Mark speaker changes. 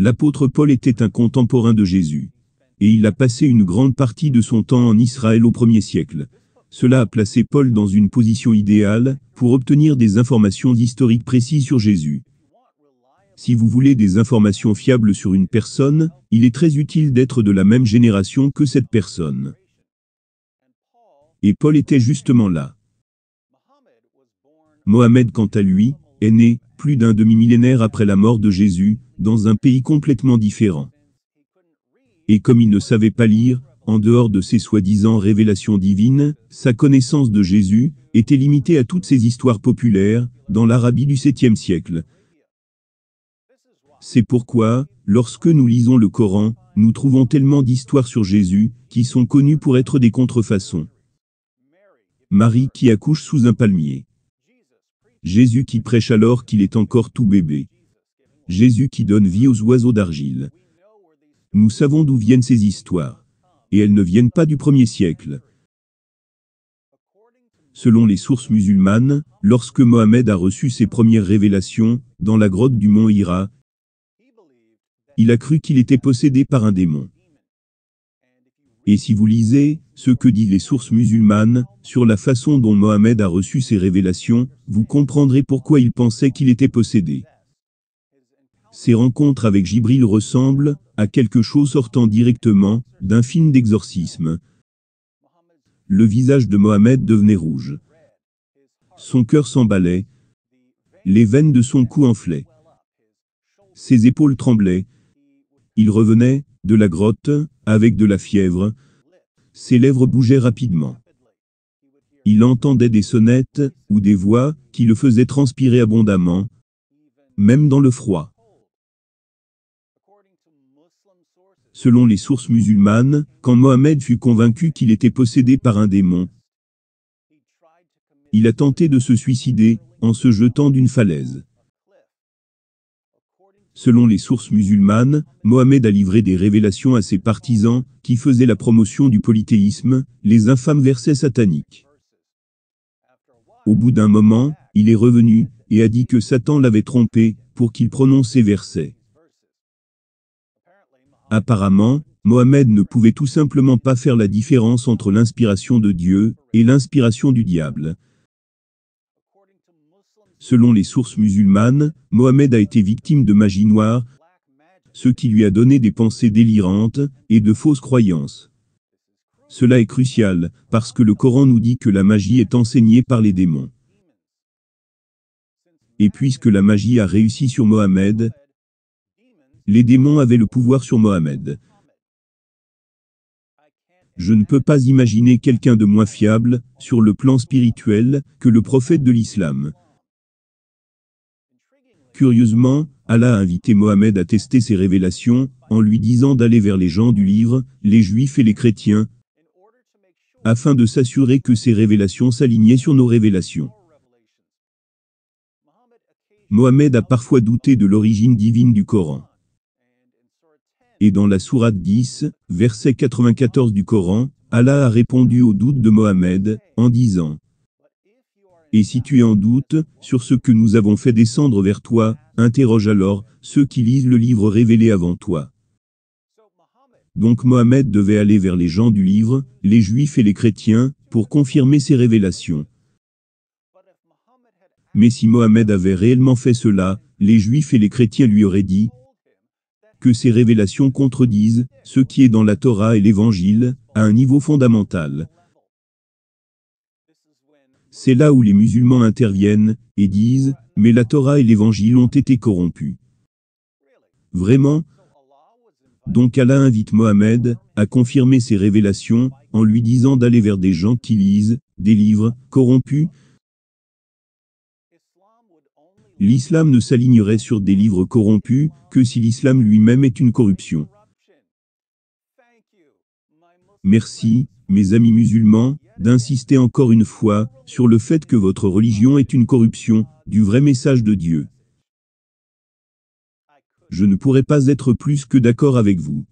Speaker 1: L'apôtre Paul était un contemporain de Jésus. Et il a passé une grande partie de son temps en Israël au 1er siècle. Cela a placé Paul dans une position idéale pour obtenir des informations historiques précises sur Jésus. Si vous voulez des informations fiables sur une personne, il est très utile d'être de la même génération que cette personne. Et Paul était justement là. Mohammed, quant à lui, est né, plus d'un demi-millénaire après la mort de Jésus, dans un pays complètement différent. Et comme il ne savait pas lire, en dehors de ses soi-disant révélations divines, sa connaissance de Jésus était limitée à toutes ces histoires populaires, dans l'Arabie du 7e siècle. C'est pourquoi, lorsque nous lisons le Coran, nous trouvons tellement d'histoires sur Jésus, qui sont connues pour être des contrefaçons. Marie qui accouche sous un palmier. Jésus qui prêche alors qu'il est encore tout bébé. Jésus qui donne vie aux oiseaux d'argile. Nous savons d'où viennent ces histoires. Et elles ne viennent pas du 1er siècle. Selon les sources musulmanes, lorsque Mohammed a reçu ses premières révélations, dans la grotte du mont Hira, il a cru qu'il était possédé par un démon. Et si vous lisez ce que disent les sources musulmanes sur la façon dont Mohammed a reçu ses révélations, vous comprendrez pourquoi il pensait qu'il était possédé. Ses rencontres avec Jibril ressemblent à quelque chose sortant directement d'un film d'exorcisme. Le visage de Mohammed devenait rouge. Son cœur s'emballait. Les veines de son cou enflaient. Ses épaules tremblaient. Il revenait de la grotte avec de la fièvre. Ses lèvres bougeaient rapidement. Il entendait des sonnettes ou des voix qui le faisaient transpirer abondamment, même dans le froid. Selon les sources musulmanes, quand Mohammed fut convaincu qu'il était possédé par un démon, il a tenté de se suicider en se jetant d'une falaise. Selon les sources musulmanes, Mohammed a livré des révélations à ses partisans qui faisaient la promotion du polythéisme, les infâmes versets sataniques. Au bout d'un moment, il est revenu et a dit que Satan l'avait trompé pour qu'il prononce ces versets. Apparemment, Mohammed ne pouvait tout simplement pas faire la différence entre l'inspiration de Dieu et l'inspiration du diable. Selon les sources musulmanes, Mohammed a été victime de magie noire, ce qui lui a donné des pensées délirantes et de fausses croyances. Cela est crucial, parce que le Coran nous dit que la magie est enseignée par les démons. Et puisque la magie a réussi sur Mohammed, les démons avaient le pouvoir sur Mohammed. Je ne peux pas imaginer quelqu'un de moins fiable, sur le plan spirituel, que le prophète de l'islam. Curieusement, Allah a invité Mohammed à tester ses révélations, en lui disant d'aller vers les gens du livre, les juifs et les chrétiens, afin de s'assurer que ces révélations s'alignaient sur nos révélations. Mohammed a parfois douté de l'origine divine du Coran. Et dans la sourate 10, verset 94 du Coran, Allah a répondu au doute de Mohammed, en disant « Et si tu es en doute sur ce que nous avons fait descendre vers toi, interroge alors ceux qui lisent le livre révélé avant toi. » Donc Mohammed devait aller vers les gens du livre, les juifs et les chrétiens, pour confirmer ses révélations. Mais si Mohammed avait réellement fait cela, les juifs et les chrétiens lui auraient dit que ces révélations contredisent ce qui est dans la Torah et l'Évangile, à un niveau fondamental. C'est là où les musulmans interviennent et disent « Mais la Torah et l'Évangile ont été corrompus. » Vraiment? Donc Allah invite Mohammed à confirmer ses révélations en lui disant d'aller vers des gens qui lisent des livres corrompus. L'islam ne s'alignerait sur des livres corrompus que si l'islam lui-même est une corruption. Merci, mes amis musulmans, d'insister encore une fois sur le fait que votre religion est une corruption du vrai message de Dieu. Je ne pourrais pas être plus que d'accord avec vous.